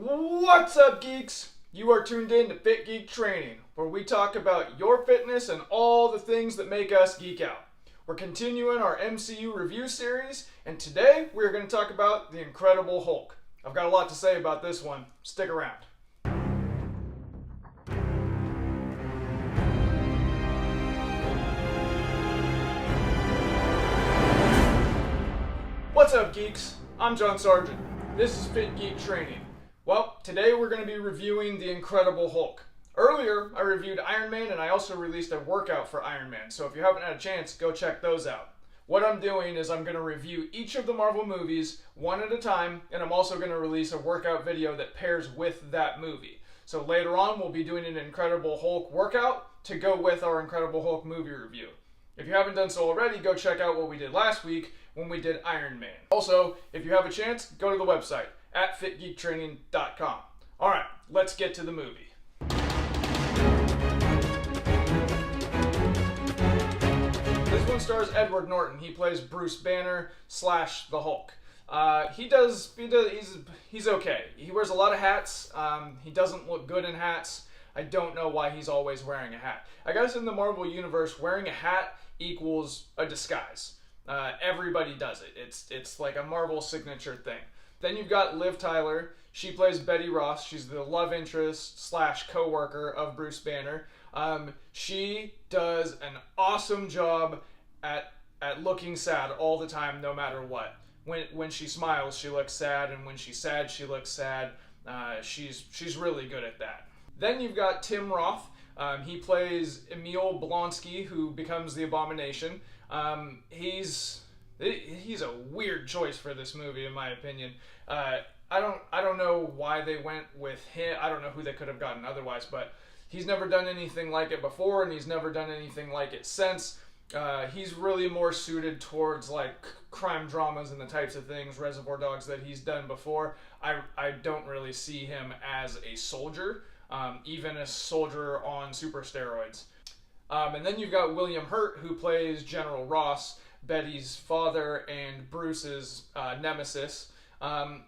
What's up, geeks? You are tuned in to Fit Geek Training, where we talk about your fitness and all the things that make us geek out. We're continuing our MCU review series, and today we're going to talk about the Incredible Hulk. I've got a lot to say about this one. Stick around. What's up, geeks? I'm John Sargent. This is Fit Geek Training. Well, today we're going to be reviewing the Incredible Hulk. Earlier, I reviewed Iron Man, and I also released a workout for Iron Man, so if you haven't had a chance, go check those out. What I'm doing is I'm going to review each of the Marvel movies one at a time, and I'm also going to release a workout video that pairs with that movie. So later on, we'll be doing an Incredible Hulk workout to go with our Incredible Hulk movie review. If you haven't done so already, go check out what we did last week when we did Iron Man. Also, if you have a chance, go to the website at fitgeektraining.com. Alright, let's get to the movie. This one stars Edward Norton. He plays Bruce Banner / the Hulk. He's okay. He wears a lot of hats. He doesn't look good in hats. I don't know why he's always wearing a hat. I guess in the Marvel Universe, wearing a hat equals a disguise. Everybody does it. It's like a Marvel signature thing. Then you've got Liv Tyler. She plays Betty Ross. She's the love interest / co-worker of Bruce Banner. She does an awesome job at looking sad all the time, no matter what. When she smiles, she looks sad, and when she's sad, she looks sad. She's really good at that. Then you've got Tim Roth. He plays Emil Blonsky, who becomes the Abomination. He's a weird choice for this movie, in my opinion. I don't know why they went with him. I don't know who they could have gotten otherwise, but he's never done anything like it before, and he's never done anything like it since. He's really more suited towards like crime dramas and the types of things, Reservoir Dogs, that he's done before. I don't really see him as a soldier, even a soldier on super steroids. And then you've got William Hurt, who plays General Ross, Betty's father and Bruce's nemesis.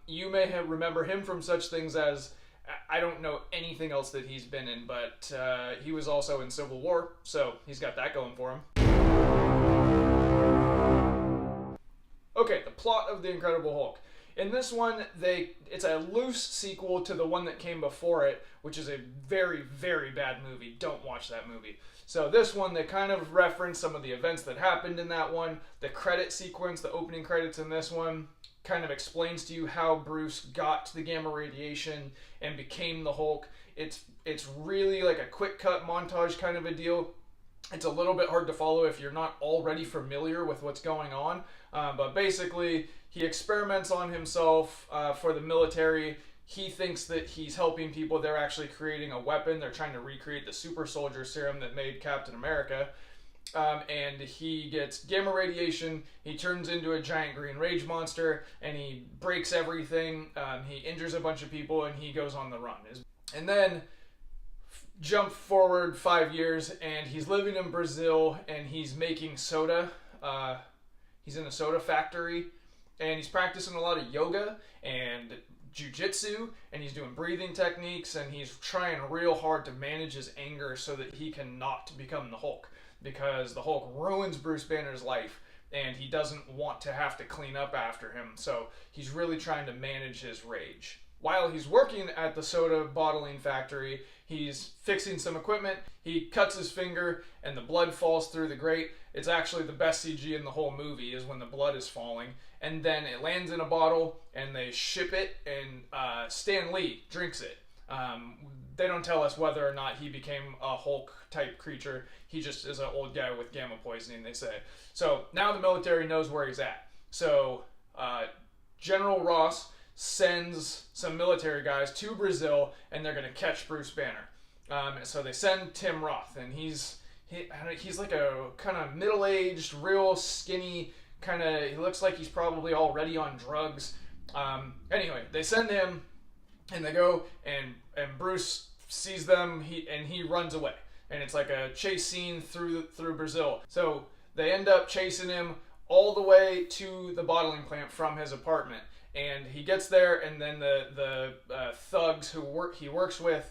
You may remember him from such things as, I don't know anything else that he's been in, but he was also in Civil War, so he's got that going for him. Okay, the plot of The Incredible Hulk. In this one, it's a loose sequel to the one that came before it, which is a very, very bad movie. Don't watch that movie. So this one, they kind of reference some of the events that happened in that one. The credit sequence, the opening credits in this one, kind of explains to you how Bruce got to the gamma radiation and became the Hulk. It's really like a quick cut montage kind of a deal. It's a little bit hard to follow if you're not already familiar with what's going on. But basically, he experiments on himself for the military. He thinks that he's helping people. They're actually creating a weapon. They're trying to recreate the super soldier serum that made Captain America. And he gets gamma radiation. He turns into a giant green rage monster, and he breaks everything. He injures a bunch of people, and he goes on the run. And then jump forward 5 years, and he's living in Brazil, and he's making soda. He's in a soda factory, and he's practicing a lot of yoga and jiu-jitsu, and he's doing breathing techniques, and he's trying real hard to manage his anger so that he can not become the Hulk, because the Hulk ruins Bruce Banner's life, and he doesn't want to have to clean up after him, so he's really trying to manage his rage. While he's working at the soda bottling factory, he's fixing some equipment, he cuts his finger, and the blood falls through the grate. It's actually the best CG in the whole movie, is when the blood is falling. And then it lands in a bottle, and they ship it, and Stan Lee drinks it. They don't tell us whether or not he became a Hulk-type creature. He just is an old guy with gamma poisoning, they say. So now the military knows where he's at. So General Ross sends some military guys to Brazil, and they're going to catch Bruce Banner. So they send Tim Roth, and he's like a kind of middle-aged, real skinny, he looks like he's probably already on drugs. Anyway, they send him, and they go, and Bruce sees them, and he runs away. And it's like a chase scene through Brazil. So they end up chasing him all the way to the bottling plant from his apartment. And he gets there, and then the thugs he works with,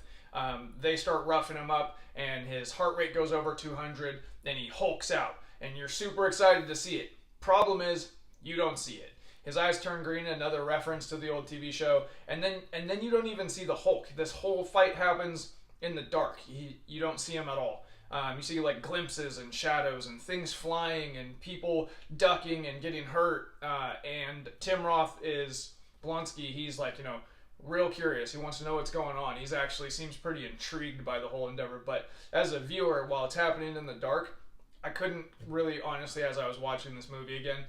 they start roughing him up, and his heart rate goes over 200, and he hulks out, and you're super excited to see it. Problem is, you don't see it. His eyes turn green, another reference to the old TV show, and then you don't even see the Hulk. This whole fight happens in the dark. You don't see him at all. You see like glimpses and shadows and things flying and people ducking and getting hurt. And Tim Roth is Blonsky. He's like, real curious. He wants to know what's going on. He's actually seems pretty intrigued by the whole endeavor. But as a viewer, while it's happening in the dark, I couldn't really, honestly, as I was watching this movie again,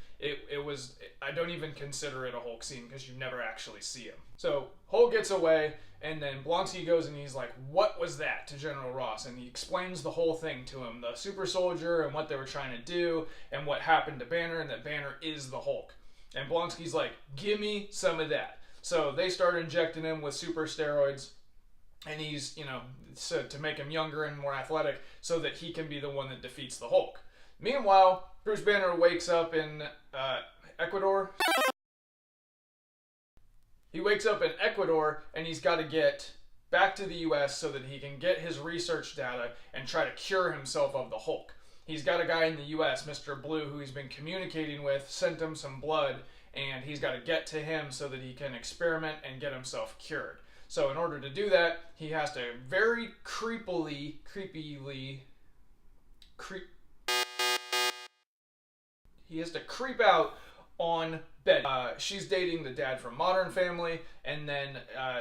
I don't even consider it a Hulk scene because you never actually see him. So Hulk gets away, and then Blonsky goes and he's like, what was that, to General Ross? And he explains the whole thing to him, the super soldier and what they were trying to do and what happened to Banner, and that Banner is the Hulk. And Blonsky's like, give me some of that. So they start injecting him with super steroids, and he's, so to make him younger and more athletic so that he can be the one that defeats the Hulk. Meanwhile, Bruce Banner wakes up in Ecuador. He wakes up in Ecuador, and he's got to get back to the U.S. so that he can get his research data and try to cure himself of the Hulk. He's got a guy in the U.S., Mr. Blue, who he's been communicating with, sent him some blood, and he's got to get to him so that he can experiment and get himself cured. So in order to do that, he has to very he has to creep out on Betty. She's dating the dad from Modern Family, and then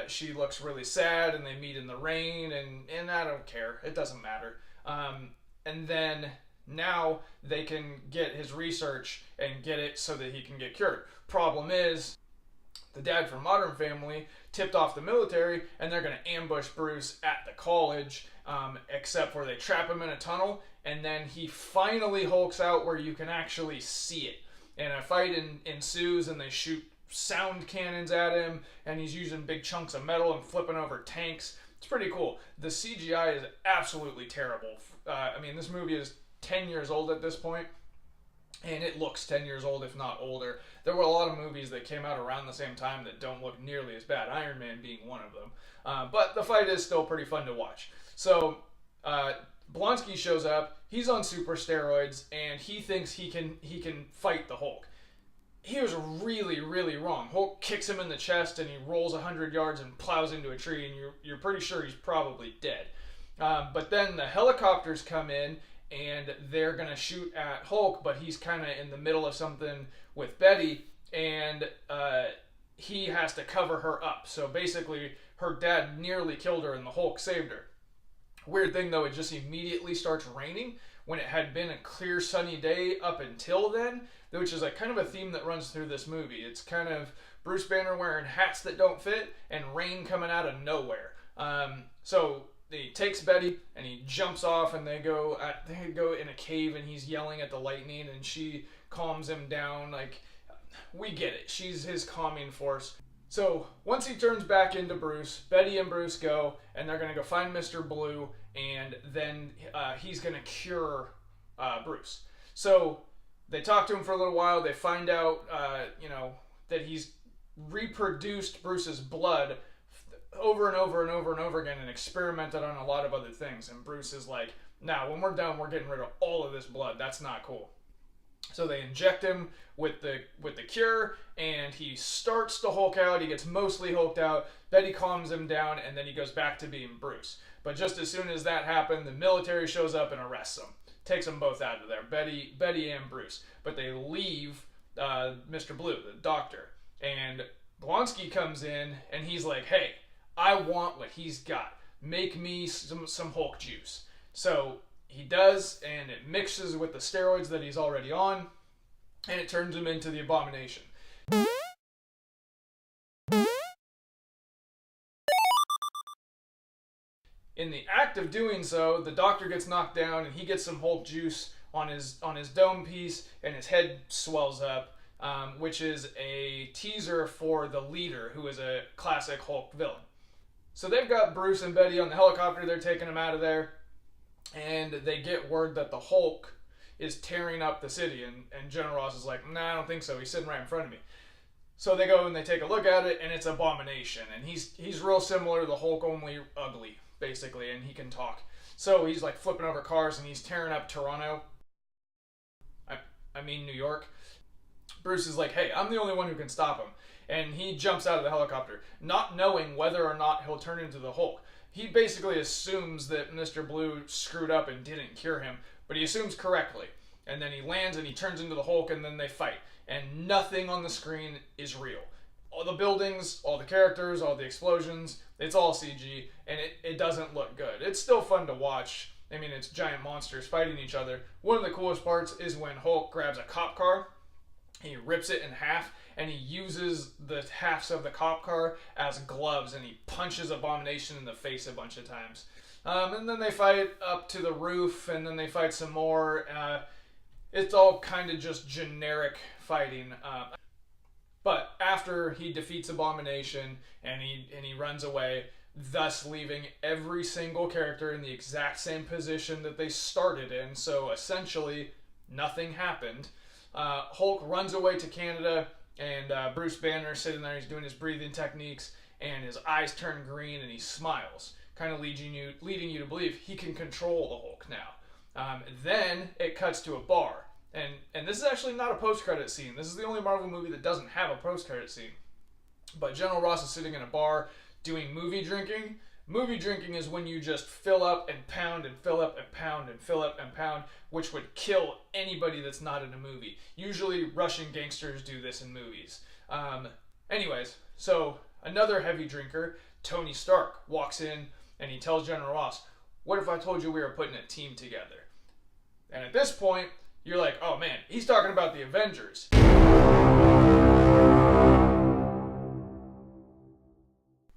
she looks really sad, and they meet in the rain, and I don't care. It doesn't matter. And then now they can get his research and get it so that he can get cured. Problem is, the dad from Modern Family tipped off the military, and they're going to ambush Bruce at the college, except for they trap him in a tunnel, and then he finally hulks out where you can actually see it. And a fight ensues, and they shoot sound cannons at him, and he's using big chunks of metal and flipping over tanks. It's pretty cool. The CGI is absolutely terrible. This movie is 10 years old at this point, and it looks 10 years old, if not older. There were a lot of movies that came out around the same time that don't look nearly as bad, Iron Man being one of them. But the fight is still pretty fun to watch. So, Blonsky shows up, he's on super steroids, and he thinks he can fight the Hulk. He was really, really wrong. Hulk kicks him in the chest, and he rolls 100 yards and plows into a tree, and you're pretty sure he's probably dead. But then the helicopters come in, and they're going to shoot at Hulk, but he's kind of in the middle of something with Betty, and he has to cover her up. So basically, her dad nearly killed her, and the Hulk saved her. Weird thing, though, it just immediately starts raining when it had been a clear, sunny day up until then, which is kind of a theme that runs through this movie. It's kind of Bruce Banner wearing hats that don't fit and rain coming out of nowhere. So he takes Betty and he jumps off, and they go in a cave, and he's yelling at the lightning, and she calms him down. We get it. She's his calming force. So once he turns back into Bruce, Betty and Bruce go, and they're going to go find Mr. Blue, and then he's going to cure Bruce. So they talk to him for a little while. They find out, that he's reproduced Bruce's blood over and over and over and over again and experimented on a lot of other things. And Bruce is like, nah, when we're done, we're getting rid of all of this blood. That's not cool. So they inject him with the cure, and he starts to Hulk out. He gets mostly hulked out. Betty calms him down, and then he goes back to being Bruce. But just as soon as that happened, the military shows up and arrests him. Takes them both out of there, Betty and Bruce. But they leave Mr. Blue, the doctor. And Blonsky comes in, and he's like, hey, I want what he's got. Make me some Hulk juice. So he does, and it mixes with the steroids that he's already on, and it turns him into the Abomination. In the act of doing so, the doctor gets knocked down, and he gets some Hulk juice on his dome piece, and his head swells up, which is a teaser for the leader, who is a classic Hulk villain. So they've got Bruce and Betty on the helicopter. They're taking him out of there. And they get word that the Hulk is tearing up the city. And General Ross is like, nah, I don't think so. He's sitting right in front of me. So they go and they take a look at it, and it's Abomination. And he's real similar to the Hulk, only ugly, basically, and he can talk. So he's like flipping over cars, and he's tearing up Toronto. I mean New York. Bruce is like, hey, I'm the only one who can stop him. And he jumps out of the helicopter, not knowing whether or not he'll turn into the Hulk. He basically assumes that Mr. Blue screwed up and didn't cure him, but he assumes correctly. And then he lands and he turns into the Hulk, and then they fight. And nothing on the screen is real. All the buildings, all the characters, all the explosions, it's all CG, and it doesn't look good. It's still fun to watch. I mean, it's giant monsters fighting each other. One of the coolest parts is when Hulk grabs a cop car, he rips it in half, and he uses the halves of the cop car as gloves, and he punches Abomination in the face a bunch of times. And then they fight up to the roof, and then they fight some more. It's all kind of just generic fighting. But after he defeats Abomination and he runs away, thus leaving every single character in the exact same position that they started in, so essentially nothing happened. Hulk runs away to Canada, and Bruce Banner is sitting there, he's doing his breathing techniques, and his eyes turn green and he smiles, kind of leading you to believe he can control the Hulk now. Then it cuts to a bar. And this is actually not a post-credit scene. This is the only Marvel movie that doesn't have a post-credit scene. But General Ross is sitting in a bar doing movie drinking. Movie drinking is when you just fill up and pound and fill up and pound and fill up and pound, which would kill anybody that's not in a movie. Usually Russian gangsters do this in movies. Anyways, so another heavy drinker, Tony Stark, walks in and he tells General Ross, what if I told you we were putting a team together? And at this point, you're like, oh man, he's talking about the Avengers.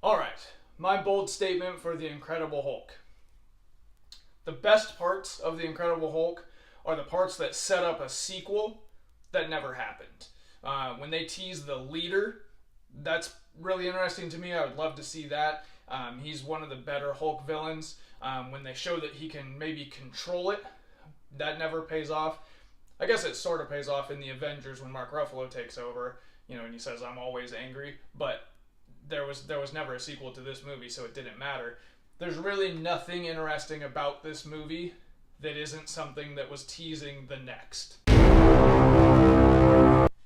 Alright, my bold statement for the Incredible Hulk. The best parts of the Incredible Hulk are the parts that set up a sequel that never happened. When they tease the leader, that's really interesting to me. I would love to see that. He's one of the better Hulk villains. When they show that he can maybe control it, that never pays off. I guess it sort of pays off in the Avengers when Mark Ruffalo takes over, and he says, I'm always angry, but there was never a sequel to this movie, so it didn't matter. There's really nothing interesting about this movie that isn't something that was teasing the next.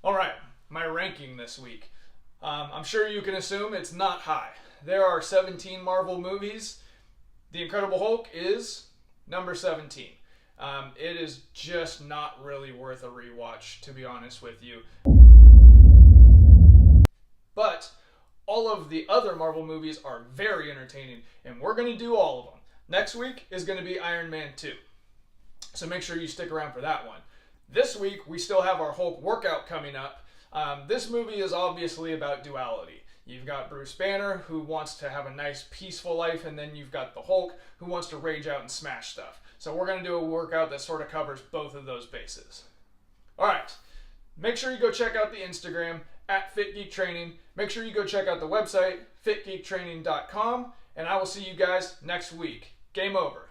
Alright, my ranking this week. I'm sure you can assume it's not high. There are 17 Marvel movies. The Incredible Hulk is number 17. It is just not really worth a rewatch, to be honest with you. But all of the other Marvel movies are very entertaining, and we're going to do all of them. Next week is going to be Iron Man 2. So make sure you stick around for that one. This week, we still have our Hulk workout coming up. This movie is obviously about duality. You've got Bruce Banner, who wants to have a nice, peaceful life, and then you've got the Hulk, who wants to rage out and smash stuff. So we're going to do a workout that sort of covers both of those bases. Alright, make sure you go check out the Instagram, @FitGeekTraining. Make sure you go check out the website, fitgeektraining.com, and I will see you guys next week. Game over.